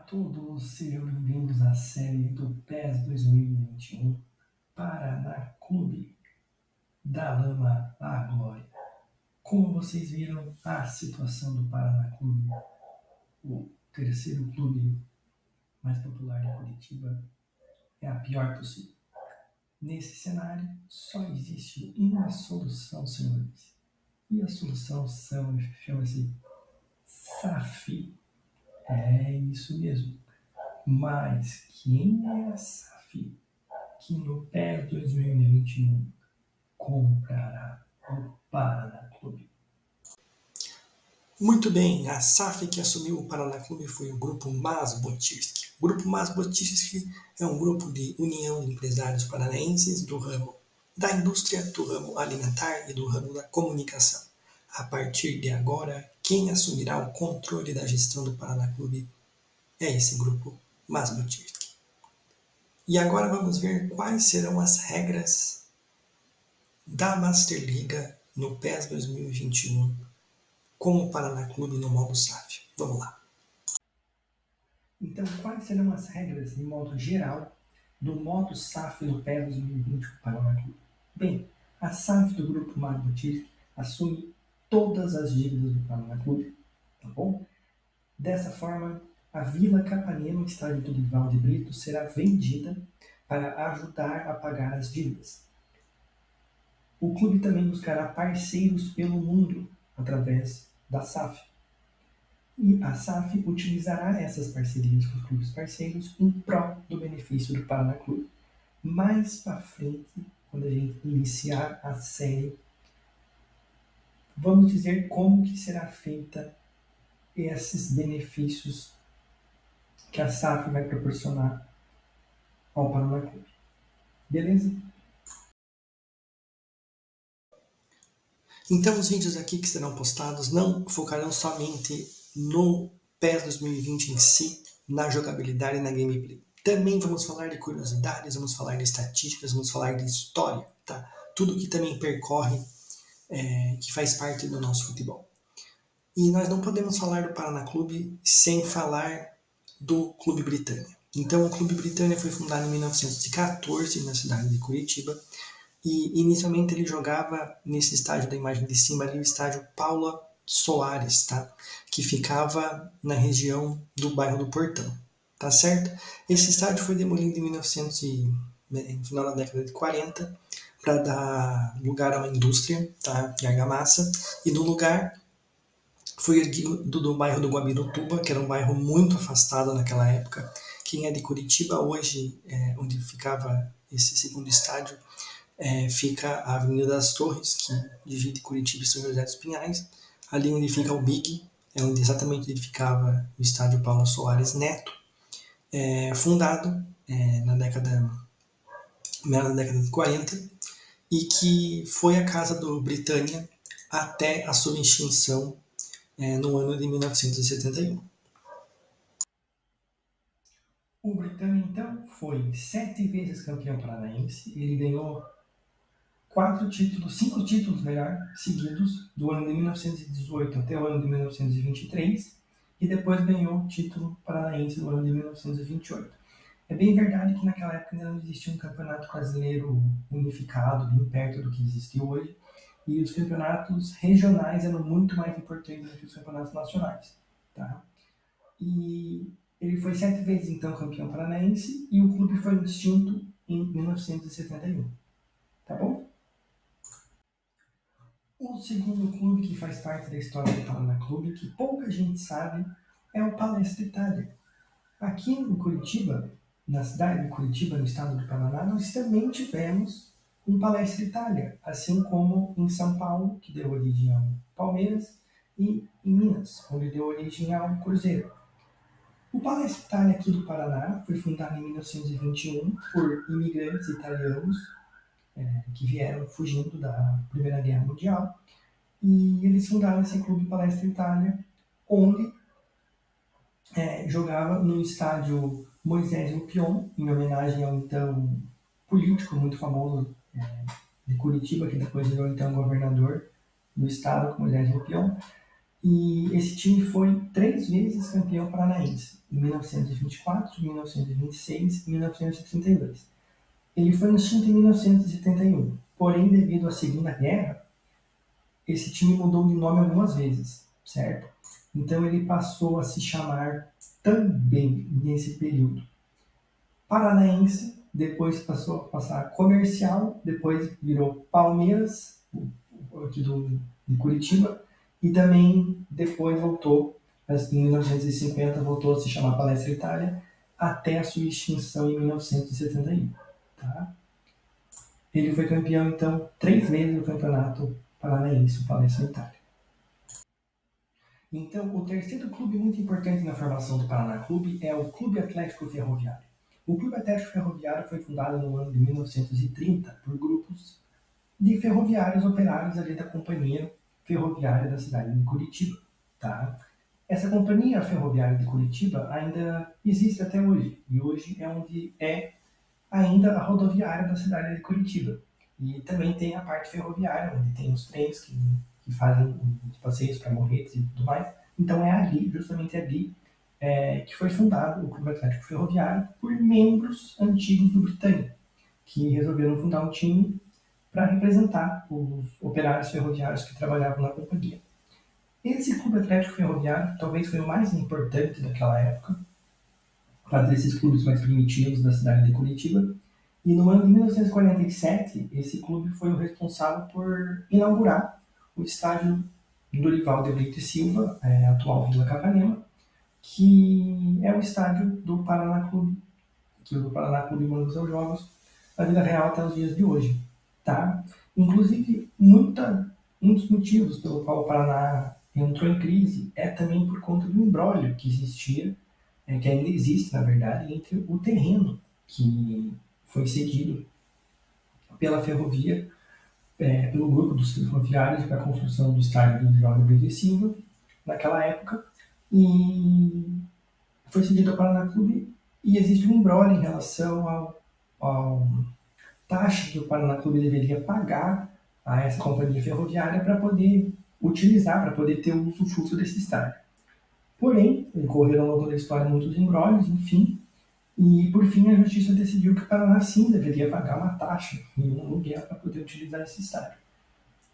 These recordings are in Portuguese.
todos, sejam bem-vindos à série do PES 2021 Paraná Clube, da lama à glória. Como vocês viram, a situação do Paraná Clube, o terceiro clube mais popular de Curitiba, é a pior possível. Nesse cenário, só existe uma solução, senhores. E a solução chama-se SAF. É isso mesmo. Mas quem é a SAF que no PES 2021 comprará o Paraná Clube? Muito bem, a SAF que assumiu o Paraná Clube foi o Grupo Masbotirski. O Grupo Masbotirski é um grupo de união de empresários paranaenses do ramo da indústria, do ramo alimentar e do ramo da comunicação. A partir de agora, quem assumirá o controle da gestão do Paraná Clube é esse Grupo Masbotirski. E agora vamos ver quais serão as regras da Masterliga no PES 2021 com o Paraná Clube no modo SAF. Vamos lá. Então, quais serão as regras, de modo geral, do modo SAF do PES 2020 com o Paraná Clube? Bem, a SAF do Grupo Masbotirski assume todas as dívidas do Paraná Clube, tá bom? Dessa forma, a Vila Capanema, estádio do Dorival de Brito, será vendida para ajudar a pagar as dívidas. O clube também buscará parceiros pelo mundo através da SAF. E a SAF utilizará essas parcerias com os clubes parceiros em prol do benefício do Paraná Clube. Mais para frente, quando a gente iniciar a série, vamos dizer como que será feita esses benefícios que a SAF vai proporcionar ao Paraná Clube. Beleza? Então os vídeos aqui que serão postados não focarão somente no PES 2020 em si, na jogabilidade e na gameplay. Também vamos falar de curiosidades, vamos falar de estatísticas, vamos falar de história, tá? Tudo que também percorre, que faz parte do nosso futebol. E nós não podemos falar do Paraná Clube sem falar do Clube Britânia. Então o Clube Britânia foi fundado em 1914 na cidade de Curitiba. E inicialmente ele jogava nesse estádio da imagem de cima ali, o estádio Paula Soares, tá? Que ficava na região do bairro do Portão, tá certo? Esse estádio foi demolido em no final da década de 40 para dar lugar a uma indústria, tá? De argamassa, e no lugar foi erguido do bairro do Guabirutuba, que era um bairro muito afastado naquela época. Quem é de Curitiba hoje, onde ficava esse segundo estádio, fica a Avenida das Torres, que divide Curitiba e São José dos Pinhais. Ali onde fica o Big, é onde exatamente ele ficava o estádio Paulo Soares Neto, fundado na década de 40, e que foi a casa do Britânia até a sua extinção no ano de 1971. O Britânia, então, foi 7 vezes campeão paranaense. Ele ganhou 5 títulos, seguidos, do ano de 1918 até o ano de 1923, e depois ganhou o título paranaense no ano de 1928. É bem verdade que naquela época ainda não existia um campeonato brasileiro unificado, bem perto do que existe hoje, e os campeonatos regionais eram muito mais importantes do que os campeonatos nacionais, tá? E ele foi 7 vezes, então, campeão paranaense, e o clube foi extinto em 1971, tá bom? O segundo clube que faz parte da história do Paraná Clube, que pouca gente sabe, é o Palestra Itália. Aqui em Curitiba, na cidade de Curitiba, no estado do Paraná, nós também tivemos um Palestra Itália, assim como em São Paulo, que deu origem ao Palmeiras, e em Minas, onde deu origem ao Cruzeiro. O Palestra Itália aqui do Paraná foi fundado em 1921 por imigrantes italianos que vieram fugindo da Primeira Guerra Mundial, e eles fundaram esse clube Palestra Itália, onde jogava no estádio Moisés Lupion, em homenagem ao então político muito famoso de Curitiba, que depois virou então governador do estado, Moisés Lupion. E esse time foi 3 vezes campeão paranaense, em 1924, 1926 e 1932. Ele foi extinto em 1971, porém, devido à Segunda Guerra, esse time mudou de nome algumas vezes, certo? Então ele passou a se chamar também, nesse período, Paranaense, depois passou a passar Comercial, depois virou Palmeiras, aqui de Curitiba, e também depois voltou, em 1950, voltou a se chamar Palestra Itália, até a sua extinção em 1971. Tá? Ele foi campeão, então, 3 vezes do Campeonato Paranaense, o Palestra Itália. Então, o terceiro clube muito importante na formação do Paraná Clube é o Clube Atlético Ferroviário. O Clube Atlético Ferroviário foi fundado no ano de 1930 por grupos de ferroviários operários ali da Companhia Ferroviária da cidade de Curitiba. Tá? Essa Companhia Ferroviária de Curitiba ainda existe até hoje, e hoje é onde é ainda a rodoviária da cidade de Curitiba. E também tem a parte ferroviária, onde tem os trens que fazem os passeios para Morretes e tudo mais. Então é ali, justamente ali, que foi fundado o Clube Atlético Ferroviário por membros antigos do Britânia, que resolveram fundar um time para representar os operários ferroviários que trabalhavam na companhia. Esse Clube Atlético Ferroviário talvez foi o mais importante daquela época, para desses clubes mais primitivos da cidade de Curitiba. E no ano de 1947, esse clube foi o responsável por inaugurar o estádio Dorival de Brito e Silva, atual Vila Capanema, que é o estádio do Paraná Clube, que o Paraná Clube manda os seus jogos na vida real até os dias de hoje. Tá? Inclusive, muitos motivos pelo qual o Paraná entrou em crise é também por conta do imbróglio que existia, que ainda existe, na verdade, entre o terreno que foi cedido pela ferrovia, pelo grupo dos ferroviários para a construção do estádio do Jorge Brito e Silva, naquela época, e foi cedido ao Paraná Clube, e existe um imbróglio em relação ao taxa que o Paraná Clube deveria pagar a essa companhia ferroviária para poder utilizar, para poder ter o usufruto desse estádio. Porém, ocorreram ao longo da história muitos embróglios, enfim, e por fim a justiça decidiu que o Paraná sim deveria pagar uma taxa e um aluguel para poder utilizar esse estádio.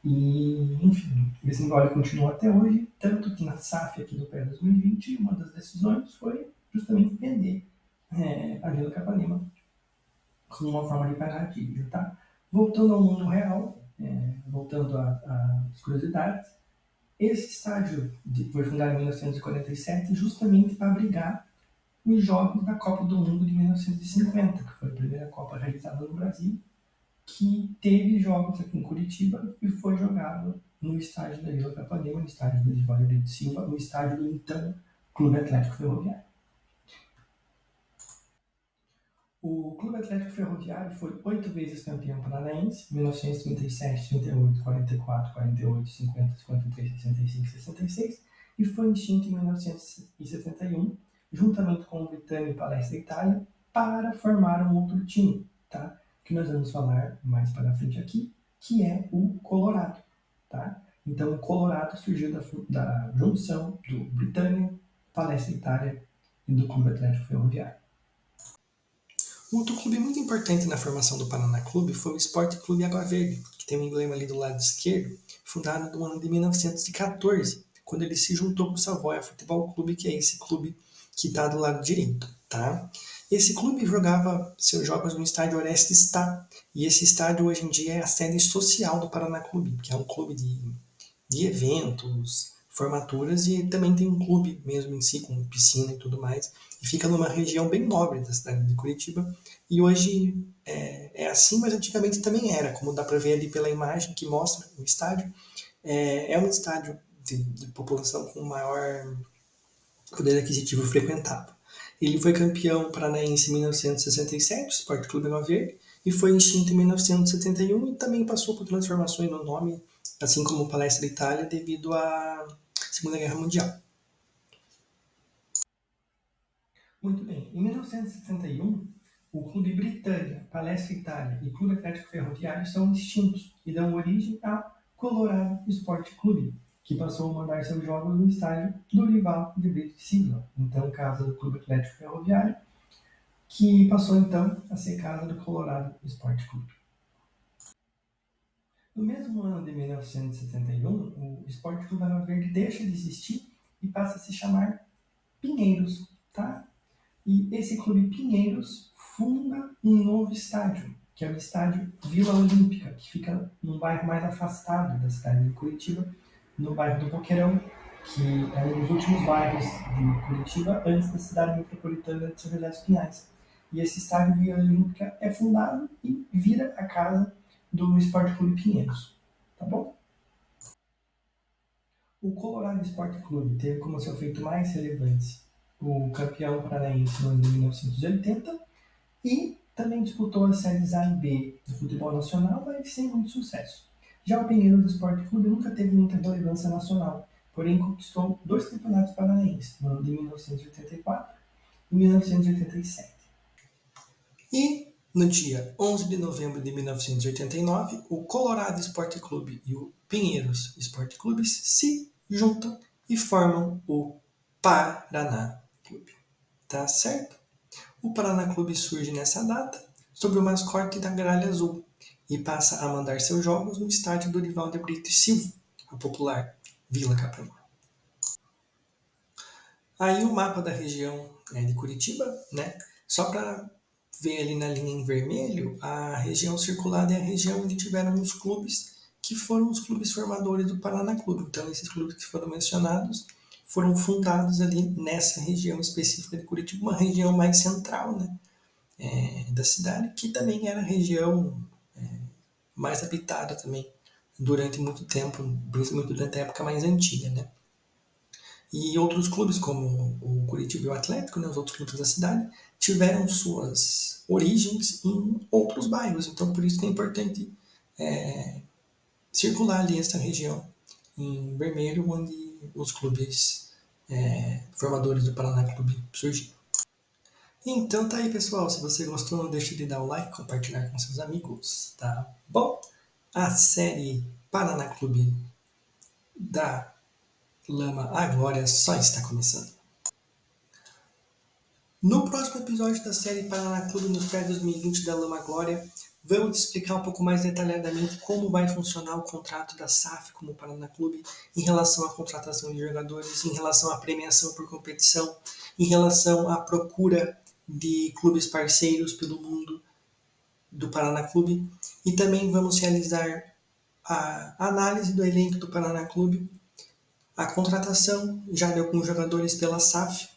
E, enfim, esse imbróglio continua até hoje, tanto que na SAF aqui do PE 2020, uma das decisões foi justamente vender a Vila Capanema como uma forma de pagar a dívida. Tá? Voltando ao mundo real, voltando às curiosidades, esse estádio foi fundado em 1947 justamente para abrigar os Jogos da Copa do Mundo de 1950, que foi a primeira Copa realizada no Brasil, que teve jogos aqui em Curitiba e foi jogado no estádio da Vila Capanema, no estádio do Dorival de Silva, no estádio do então Clube Atlético Ferroviário. O Clube Atlético Ferroviário foi 8 vezes campeão paranaense, 1937, 38, 44, 48, 50, 53, 65 e 66, e foi extinto em 1971, juntamente com o Britânia e Palestra Itália, para formar um outro time, tá? Que nós vamos falar mais para frente aqui, que é o Colorado. Tá? Então, o Colorado surgiu da junção do Britânia, Palestra Itália e do Clube Atlético Ferroviário. Um outro clube muito importante na formação do Paraná Clube foi o Esporte Clube Água Verde, que tem um emblema ali do lado esquerdo, fundado no ano de 1914, quando ele se juntou com o Savoia Futebol Clube, que é esse clube que está do lado direito. Tá? Esse clube jogava seus jogos no estádio Orestes Stá, e esse estádio hoje em dia é a sede social do Paraná Clube, que é um clube de eventos, formaturas, e também tem um clube mesmo em si, com piscina e tudo mais, e fica numa região bem nobre da cidade de Curitiba, e hoje é assim, mas antigamente também era, como dá para ver ali pela imagem que mostra o estádio, é um estádio de população com maior poder aquisitivo frequentado. Ele foi campeão paranaense em 1967, o Sport Clube Água Verde, e foi extinto em 1971 e também passou por transformações no nome, assim como o Palestra Itália, devido à Segunda Guerra Mundial. Muito bem. Em 1971, o Clube Britânia, Palestra Itália e Clube Atlético Ferroviário são extintos e dão origem ao Colorado Esporte Clube, que passou a mandar seus jogos no estádio Dorival de Brito e Silva, então casa do Clube Atlético Ferroviário, que passou então a ser casa do Colorado Esporte Clube. No mesmo ano de 1971, o Esporte Clube Água Verde deixa de existir e passa a se chamar Pinheiros, tá? E esse Clube Pinheiros funda um novo estádio, que é o estádio Vila Olímpica, que fica num bairro mais afastado da cidade de Curitiba, no bairro do Boqueirão, que é um dos últimos bairros de Curitiba antes da cidade metropolitana de São José dos Pinhais. E esse estádio Vila Olímpica é fundado e vira a casa do Esporte Clube Pinheiros, tá bom? O Colorado Esporte Clube teve como seu feito mais relevante o campeão paranaense no ano de 1980 e também disputou as séries A e B do futebol nacional, mas sem muito sucesso. Já o Pinheiros Esporte Clube nunca teve muita relevância nacional, porém conquistou 2 campeonatos paranaenses, no ano de 1984 e 1987. E no dia 11 de novembro de 1989, o Colorado Esporte Clube e o Pinheiros Esporte Clube se juntam e formam o Paraná Clube. Tá certo? O Paraná Clube surge nessa data sob o mascote da Gralha Azul e passa a mandar seus jogos no estádio Dorival de Brito e Silva, a popular Vila Capanema. Aí o mapa da região de Curitiba, né? Só para ver ali na linha em vermelho, a região circulada é a região onde tiveram os clubes que foram os clubes formadores do Paraná Clube. Então esses clubes que foram mencionados foram fundados ali nessa região específica de Curitiba, uma região mais central, né, da cidade, que também era a região mais habitada também durante muito tempo, principalmente durante a época mais antiga, né. E outros clubes, como o Curitiba e o Atlético, né, os outros clubes da cidade, tiveram suas origens em outros bairros. Então, por isso que é importante circular ali essa região em vermelho, onde os clubes formadores do Paraná Clube surgiram. Então tá aí, pessoal. Se você gostou, não deixe de dar o like, compartilhar com seus amigos, tá bom? A série Paraná Clube da Lama à Glória só está começando. No próximo episódio da série Paraná Clube nos Pré 2020 da Lama à Glória, vamos explicar um pouco mais detalhadamente como vai funcionar o contrato da SAF com o Paraná Clube em relação à contratação de jogadores, em relação à premiação por competição, em relação à procura de clubes parceiros pelo mundo do Paraná Clube, e também vamos realizar a análise do elenco do Paraná Clube, a contratação já de alguns jogadores pela SAF,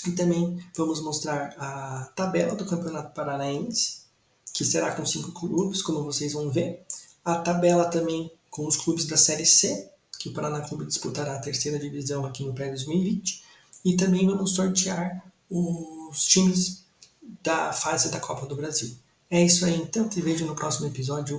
e também vamos mostrar a tabela do Campeonato Paranaense, que será com 5 clubes, como vocês vão ver. A tabela também com os clubes da Série C, que o Paraná Clube disputará a terceira divisão aqui no Pré 2020. E também vamos sortear os times da fase da Copa do Brasil. É isso aí, então. Te vejo no próximo episódio.